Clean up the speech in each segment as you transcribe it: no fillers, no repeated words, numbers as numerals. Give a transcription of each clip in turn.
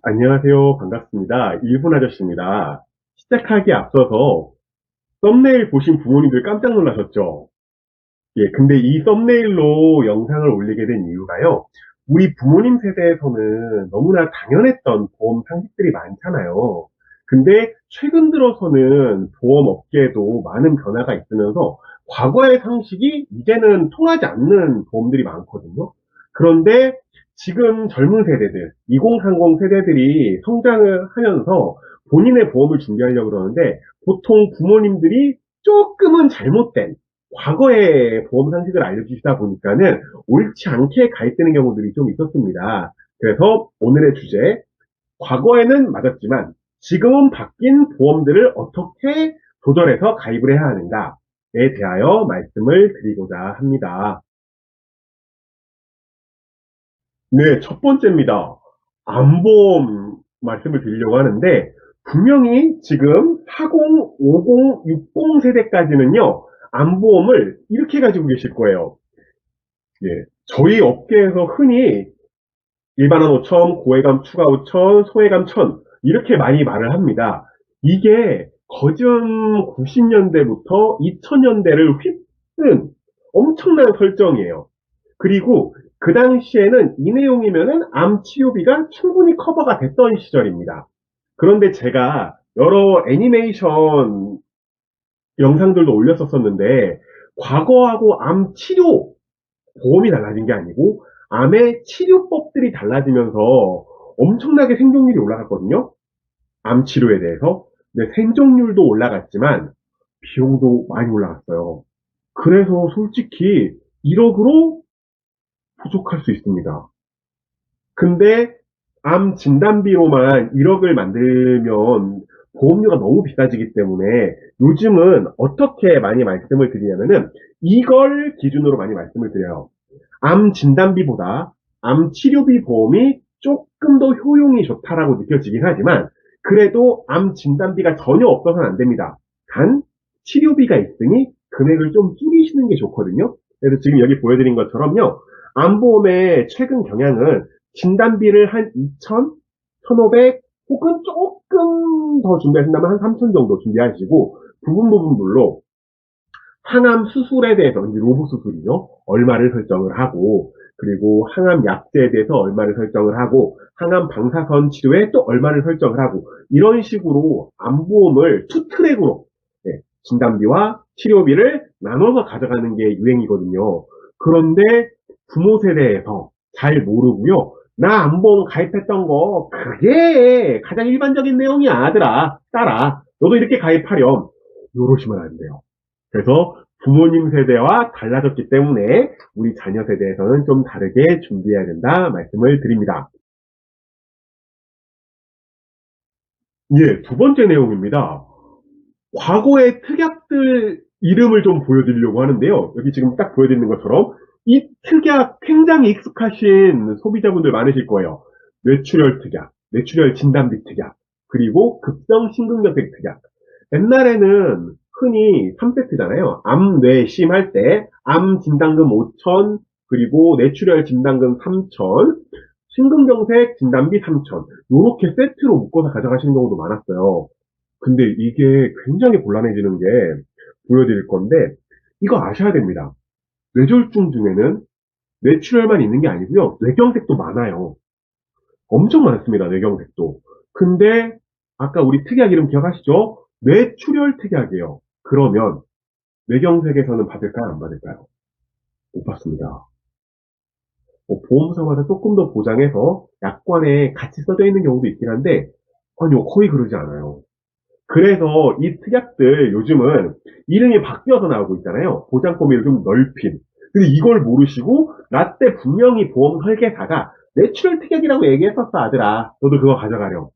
안녕하세요. 반갑습니다. 일본 아저씨입니다. 시작하기에 앞서서 썸네일 보신 부모님들 깜짝 놀라셨죠? 예, 근데 이 썸네일로 영상을 올리게 된 이유가요. 우리 부모님 세대에서는 너무나 당연했던 보험 상식들이 많잖아요. 근데 최근 들어서는 보험 업계에도 많은 변화가 있으면서 과거의 상식이 이제는 통하지 않는 보험들이 많거든요. 그런데 지금 젊은 세대들, 2030 세대들이 성장을 하면서 본인의 보험을 준비하려고 그러는데 보통 부모님들이 조금은 잘못된 과거의 보험 상식을 알려주시다 보니까는 옳지 않게 가입되는 경우들이 좀 있었습니다. 그래서 오늘의 주제, 과거에는 맞았지만 지금은 바뀐 보험들을 어떻게 조절해서 가입을 해야 하는가에 대하여 말씀을 드리고자 합니다. 네, 첫 번째입니다. 암보험 말씀을 드리려고 하는데, 분명히 지금 40, 50, 60 세대까지는요, 암보험을 이렇게 가지고 계실 거예요. 예, 저희 업계에서 흔히 일반암 5천, 고해감 추가 5천, 소해감 1천 이렇게 많이 말을 합니다. 이게 거진 90년대부터 2000년대를 휩쓴 엄청난 설정이에요. 그리고 그 당시에는 이 내용이면은 암 치료비가 충분히 커버가 됐던 시절입니다. 그런데 제가 여러 애니메이션 영상들도 올렸었는데 과거하고 암 치료 보험이 달라진 게 아니고 암의 치료법들이 달라지면서 엄청나게 생존율이 올라갔거든요. 암 치료에 대해서. 근데 생존율도 올라갔지만 비용도 많이 올라갔어요. 그래서 솔직히 1억으로 부족할 수 있습니다. 근데 암 진단비로만 1억을 만들면 보험료가 너무 비싸지기 때문에 요즘은 어떻게 많이 말씀을 드리냐면은 이걸 기준으로 많이 말씀을 드려요. 암 진단비보다 암 치료비 보험이 조금 더 효용이 좋다라고 느껴지긴 하지만 그래도 암 진단비가 전혀 없어서는 안 됩니다. 단 치료비가 있으니 금액을 좀 줄이시는 게 좋거든요. 그래서 지금 여기 보여드린 것처럼요. 암보험의 최근 경향은 진단비를 한 2천, 1,500 혹은 조금 더 준비하신다면 한 3천 정도 준비하시고 부분별로 항암 수술에 대해서 이제 로봇 수술이죠. 얼마를 설정을 하고 그리고 항암 약제에 대해서 얼마를 설정을 하고 항암 방사선 치료에 또 얼마를 설정을 하고 이런 식으로 암보험을 투 트랙으로 진단비와 치료비를 나눠서 가져가는 게 유행이거든요. 그런데 부모 세대에서 잘 모르고요. 나 암보험 가입했던 거 그게 가장 일반적인 내용이야 아들아 딸아 너도 이렇게 가입하렴 이러시면 안 돼요. 그래서 부모님 세대와 달라졌기 때문에 우리 자녀 세대에서는 좀 다르게 준비해야 된다 말씀을 드립니다. 예, 두 번째 내용입니다. 과거의 특약들 이름을 좀 보여드리려고 하는데요. 여기 지금 딱 보여드리는 것처럼 이 특약 굉장히 익숙하신 소비자분들 많으실 거예요. 뇌출혈 특약, 뇌출혈 진단비 특약, 그리고 급성 심근경색 특약. 옛날에는 흔히 3세트잖아요. 암, 뇌, 심 할 때 암 진단금 5천, 그리고 뇌출혈 진단금 3천, 심근경색 진단비 3천. 요렇게 세트로 묶어서 가져가시는 경우도 많았어요. 근데 이게 굉장히 곤란해지는 게 보여드릴 건데 이거 아셔야 됩니다. 뇌졸중 중에는 뇌출혈만 있는 게 아니고요. 뇌경색도 많아요. 엄청 많습니다. 뇌경색도. 근데 아까 우리 특약 이름 기억하시죠? 뇌출혈 특약이에요. 그러면 뇌경색에서는 받을까요? 안 받을까요? 못 받습니다. 보험사마다 조금 더 보장해서 약관에 같이 써져 있는 경우도 있긴 한데 아니요 거의 그러지 않아요. 그래서 이 특약들 요즘은 이름이 바뀌어서 나오고 있잖아요. 보장 범위를 좀 넓힌. 근데 이걸 모르시고 라떼 분명히 보험 설계사가 내추럴 특약이라고 얘기했었어 아들아. 너도 그거 가져가렴.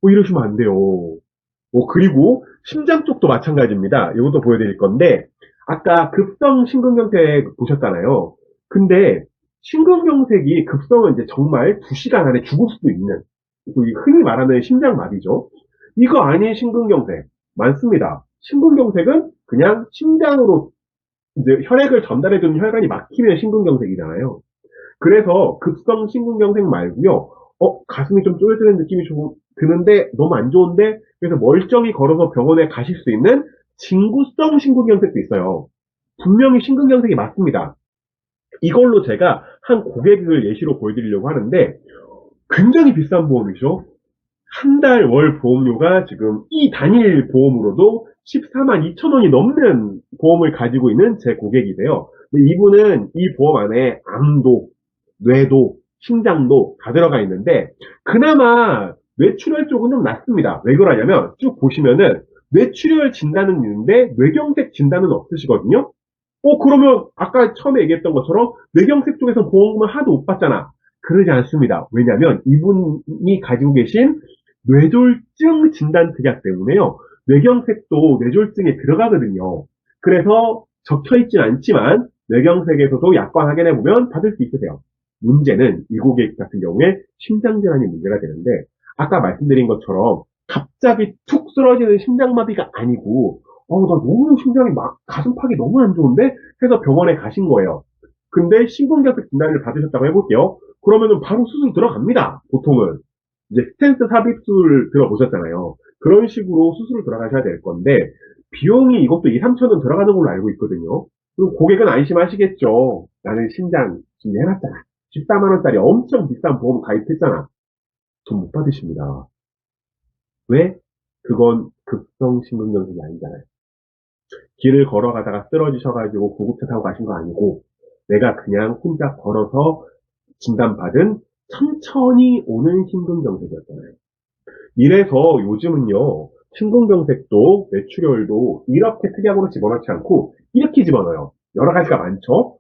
이러시면 안 돼요. 그리고 심장 쪽도 마찬가지입니다. 이것도 보여드릴 건데 아까 급성 심근경색 보셨잖아요. 근데 심근경색이 급성은 이제 정말 2시간 안에 죽을 수도 있는 흔히 말하는 심장마비죠. 이거 아닌 심근경색 많습니다. 심근경색은 그냥 심장으로 이제 혈액을 전달해주는 혈관이 막히면 심근경색이잖아요. 그래서 급성 심근경색 말고요. 가슴이 좀 쪼여드는 느낌이 좀 드는데 너무 안 좋은데 그래서 멀쩡히 걸어서 병원에 가실 수 있는 징구성 심근경색도 있어요. 분명히 심근경색이 맞습니다. 이걸로 제가 한 고객을 예시로 보여드리려고 하는데 굉장히 비싼 보험이죠. 한 달 월 보험료가 지금 이 단일 보험으로도 14만 2천 원이 넘는 보험을 가지고 있는 제 고객이세요. 근데 이분은 이 보험 안에 암도, 뇌도, 심장도 다 들어가 있는데 그나마 뇌출혈 쪽은 좀 낫습니다. 왜 그러냐면 쭉 보시면은 뇌출혈 진단은 있는데 뇌경색 진단은 없으시거든요. 그러면 아까 처음에 얘기했던 것처럼 뇌경색 쪽에서 보험금을 하나도 못 받잖아. 그러지 않습니다. 왜냐하면 이분이 가지고 계신 뇌졸중 진단 특약 때문에요. 뇌경색도 뇌졸중에 들어가거든요. 그래서 적혀있진 않지만 뇌경색에서도 약관 확인해보면 받을 수 있으세요. 문제는 이 고객 같은 경우에 심장질환이 문제가 되는데 아까 말씀드린 것처럼 갑자기 툭 쓰러지는 심장마비가 아니고 나 너무 심장이 막 가슴팍이 너무 안 좋은데 해서 병원에 가신 거예요. 근데 심근경색 진단을 받으셨다고 해볼게요. 그러면은 바로 수술 들어갑니다. 보통은. 이제 스텐트 삽입술 들어보셨잖아요. 그런 식으로 수술을 들어가셔야 될 건데 비용이 이것도 2, 3천 원 들어가는 걸로 알고 있거든요. 그리고 고객은 안심하시겠죠. 나는 심장 준비해놨잖아. 14만 원짜리 엄청 비싼 보험 가입했잖아. 돈 못 받으십니다. 왜? 그건 급성 심근경색이 아니잖아요. 길을 걸어가다가 쓰러지셔가지고 구급차 타고 가신 거 아니고 내가 그냥 혼자 걸어서 진단받은 천천히 오는 심근경색이었잖아요. 이래서 요즘은요, 심근경색도 뇌출혈도 이렇게 특약으로 집어넣지 않고 이렇게 집어넣어요. 여러 가지가 많죠.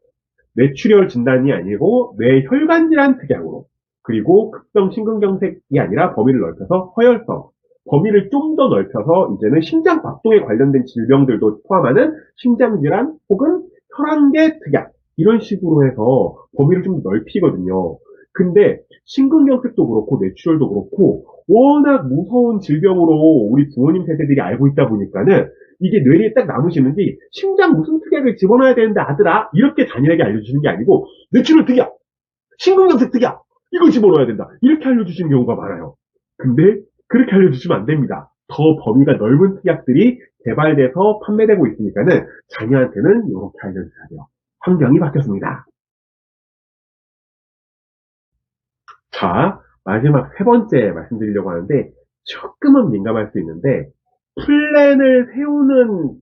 뇌출혈 진단이 아니고 뇌혈관 질환 특약으로 그리고 급성 심근경색이 아니라 범위를 넓혀서 허혈성 범위를 좀 더 넓혀서 이제는 심장 박동에 관련된 질병들도 포함하는 심장질환 혹은 혈안계 특약 이런 식으로 해서 범위를 좀 넓히거든요. 근데 심근경색도 그렇고 뇌출혈도 그렇고 워낙 무서운 질병으로 우리 부모님 세대들이 알고 있다 보니까는 이게 뇌리에 딱 남으시는지 심장 무슨 특약을 집어넣어야 되는데 아들아 이렇게 잔인하게 알려주시는 게 아니고 뇌출혈 특약, 심근경색 특약 이걸 집어넣어야 된다 이렇게 알려주시는 경우가 많아요. 근데 그렇게 알려주시면 안 됩니다. 더 범위가 넓은 특약들이 개발돼서 판매되고 있으니까는 자녀한테는 이렇게 알려주셔야 돼요. 환경이 바뀌었습니다. 자, 마지막 세 번째 말씀드리려고 하는데 조금은 민감할 수 있는데 플랜을 세우는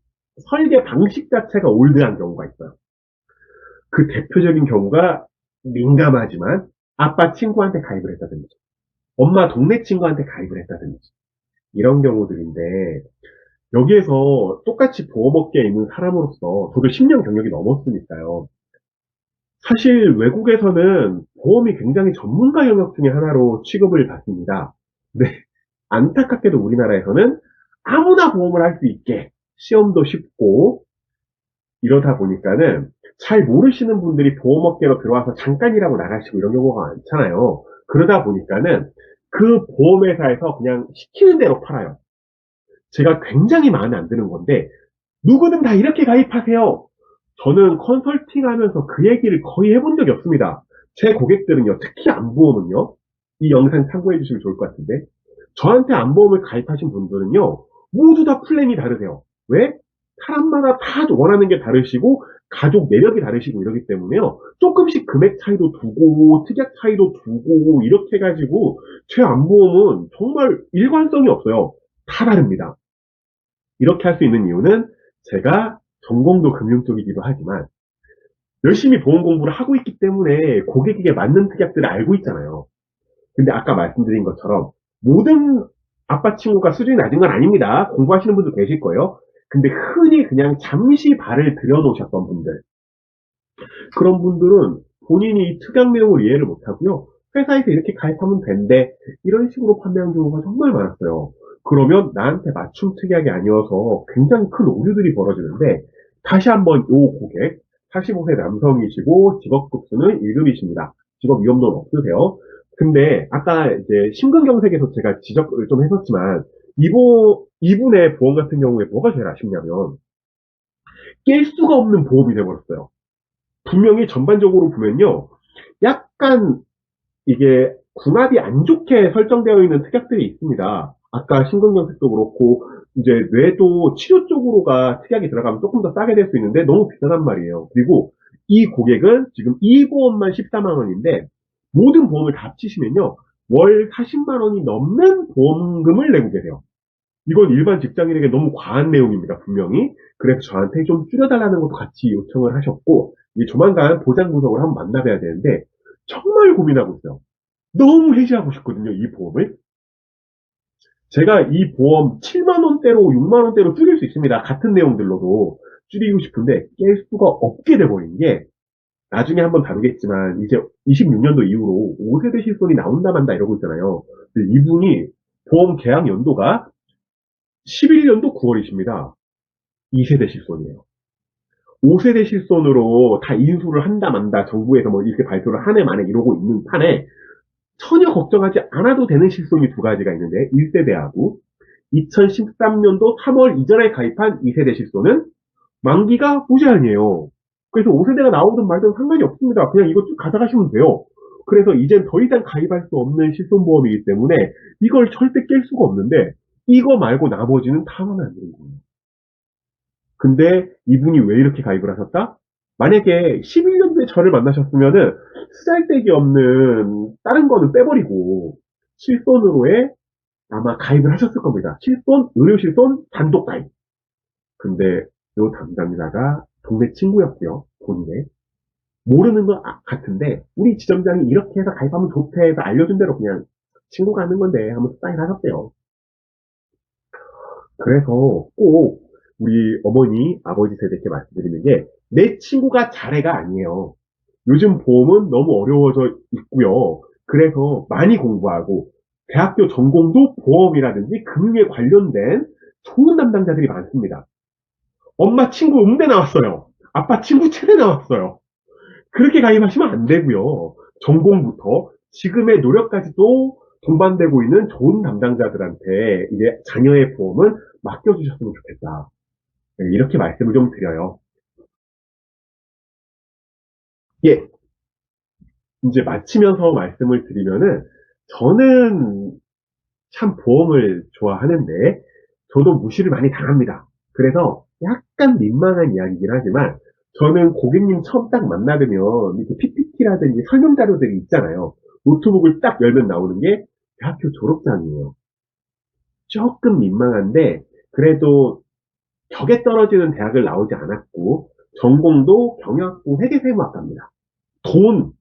설계 방식 자체가 올드한 경우가 있어요. 그 대표적인 경우가 민감하지만 아빠 친구한테 가입을 했다든지 엄마 동네 친구한테 가입을 했다든지 이런 경우들인데 여기에서 똑같이 보험업계에 있는 사람으로서 저도 10년 경력이 넘었으니까요. 사실 외국에서는 보험이 굉장히 전문가 영역 중에 하나로 취급을 받습니다. 네, 안타깝게도 우리나라에서는 아무나 보험을 할 수 있게 시험도 쉽고 이러다 보니까는 잘 모르시는 분들이 보험업계로 들어와서 잠깐 일하고 나가시고 이런 경우가 많잖아요. 그러다 보니까는 그 보험회사에서 그냥 시키는 대로 팔아요. 제가 굉장히 마음에 안 드는 건데 누구든 다 이렇게 가입하세요. 저는 컨설팅 하면서 그 얘기를 거의 해본 적이 없습니다. 제 고객들은요, 특히 안보험은요, 이 영상 참고해 주시면 좋을 것 같은데, 저한테 안보험을 가입하신 분들은요, 모두 다 플랜이 다르세요. 왜? 사람마다 다 원하는 게 다르시고, 가족 매력이 다르시고 이러기 때문에요, 조금씩 금액 차이도 두고, 특약 차이도 두고, 이렇게 해가지고, 제 안보험은 정말 일관성이 없어요. 다 다릅니다. 이렇게 할 수 있는 이유는 제가 전공도 금융 쪽이기도 하지만 열심히 보험 공부를 하고 있기 때문에 고객에게 맞는 특약들을 알고 있잖아요. 근데 아까 말씀드린 것처럼 모든 아빠 친구가 수준이 낮은 건 아닙니다. 공부하시는 분도 계실 거예요. 근데 흔히 그냥 잠시 발을 들여놓으셨던 분들 그런 분들은 본인이 이 특약 내용을 이해를 못하고요. 회사에서 이렇게 가입하면 된대. 이런 식으로 판매한 경우가 정말 많았어요. 그러면 나한테 맞춤 특약이 아니어서 굉장히 큰 오류들이 벌어지는데 다시 한번 요 고객 45세 남성이시고 직업급수는 1급이십니다. 직업 위험도는 없으세요. 근데 아까 이제 심근경색에서 제가 지적을 좀 했었지만 이분의 보험 같은 경우에 뭐가 제일 아쉽냐면 깰 수가 없는 보험이 돼버렸어요. 분명히 전반적으로 보면요. 약간 이게 궁합이 안 좋게 설정되어 있는 특약들이 있습니다. 아까 심근경색도 그렇고, 이제 뇌도 치료 쪽으로가 특약이 들어가면 조금 더 싸게 될 수 있는데 너무 비싸단 말이에요. 그리고 이 고객은 지금 이 보험만 14만 원인데 모든 보험을 다 합치시면요. 월 40만 원이 넘는 보험금을 내고 계세요. 이건 일반 직장인에게 너무 과한 내용입니다, 분명히. 그래서 저한테 좀 줄여달라는 것도 같이 요청을 하셨고, 이 조만간 보장 구석을 한번 만나봐야 되는데, 정말 고민하고 있어요. 너무 해지하고 싶거든요, 이 보험을. 제가 이 보험 7만원대로 6만원대로 줄일 수 있습니다. 같은 내용들로도 줄이고 싶은데 깰 수가 없게 돼버린 게 나중에 한번 다루겠지만 이제 26년도 이후로 5세대 실손이 나온다 만다 이러고 있잖아요. 근데 이분이 보험 계약 연도가 11년도 9월이십니다. 2세대 실손이에요. 5세대 실손으로 다 인수를 한다 만다 정부에서 뭐 이렇게 발표를 한 해 만에 이러고 있는 판에 전혀 걱정하지 않아도 되는 실손이 두 가지가 있는데 1세대하고 2013년도 3월 이전에 가입한 2세대 실손은 만기가 무제한이에요. 그래서 5세대가 나오든 말든 상관이 없습니다. 그냥 이거 쭉 가져가시면 돼요. 그래서 이젠 더 이상 가입할 수 없는 실손보험이기 때문에 이걸 절대 깰 수가 없는데 이거 말고 나머지는 다 하면 안 되는 거예요. 근데 이분이 왜 이렇게 가입을 하셨다? 만약에 11년도에 저를 만나셨으면은 쓰잘데기 없는 다른 거는 빼버리고 실손으로의 아마 가입을 하셨을 겁니다. 실손, 의료실손, 단독 가입. 근데 요 담당자가 동네 친구였고요. 본인의. 모르는 것 같은데 우리 지점장이 이렇게 해서 가입하면 좋대 해서 알려준 대로 그냥 친구가 하는 건데 하면서 사인하셨대요. 그래서 꼭 우리 어머니, 아버지 세대께 말씀드리는 게 내 친구가 잘해가 아니에요. 요즘 보험은 너무 어려워져 있고요. 그래서 많이 공부하고 대학교 전공도 보험이라든지 금융에 관련된 좋은 담당자들이 많습니다. 엄마 친구 음대 나왔어요. 아빠 친구 체대 나왔어요. 그렇게 가입하시면 안 되고요. 전공부터 지금의 노력까지도 동반되고 있는 좋은 담당자들한테 이제 자녀의 보험을 맡겨주셨으면 좋겠다. 네, 이렇게 말씀을 좀 드려요. 예, 이제 마치면서 말씀을 드리면은 저는 참 보험을 좋아하는데 저도 무시를 많이 당합니다. 그래서 약간 민망한 이야기긴 하지만 저는 고객님 처음 딱 만나뵈면 이렇게 PPT라든지 설명 자료들이 있잖아요. 노트북을 딱 열면 나오는 게 대학교 졸업장이에요. 조금 민망한데 그래도 격에 떨어지는 대학을 나오지 않았고 전공도 경영학부 회계세무학과입니다. 돈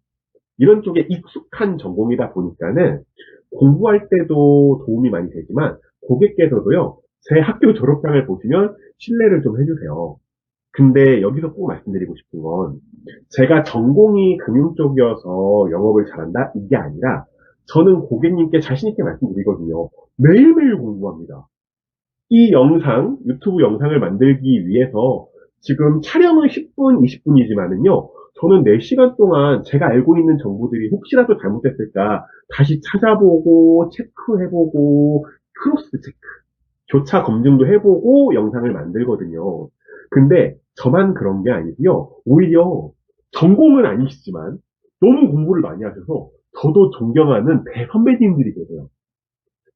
이런 쪽에 익숙한 전공이다 보니까는 공부할 때도 도움이 많이 되지만 고객께서도요, 제 학교 졸업장을 보시면 신뢰를 좀 해주세요. 근데 여기서 꼭 말씀드리고 싶은 건 제가 전공이 금융 쪽이어서 영업을 잘한다? 이게 아니라 저는 고객님께 자신있게 말씀드리거든요. 매일매일 공부합니다. 이 영상, 유튜브 영상을 만들기 위해서 지금 촬영은 10분, 20분이지만은요, 저는 4시간 동안 제가 알고 있는 정보들이 혹시라도 잘못됐을까 다시 찾아보고, 체크해보고, 크로스 체크, 교차 검증도 해보고 영상을 만들거든요. 근데 저만 그런 게 아니고요. 오히려 전공은 아니시지만 너무 공부를 많이 하셔서 저도 존경하는 대선배님들이 계세요.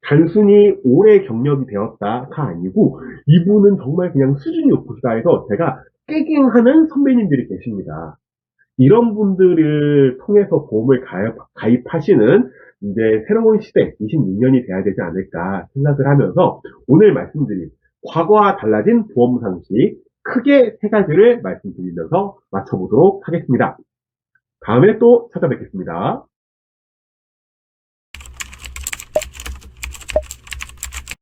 단순히 오래 경력이 되었다가 아니고 이분은 정말 그냥 수준이 높으시다 해서 제가 깨갱하는 선배님들이 계십니다. 이런 분들을 통해서 보험을 가입하시는 이제 새로운 시대 26년이 돼야 되지 않을까 생각을 하면서 오늘 말씀드린 과거와 달라진 보험 상식 크게 세 가지를 말씀드리면서 마쳐보도록 하겠습니다. 다음에 또 찾아뵙겠습니다.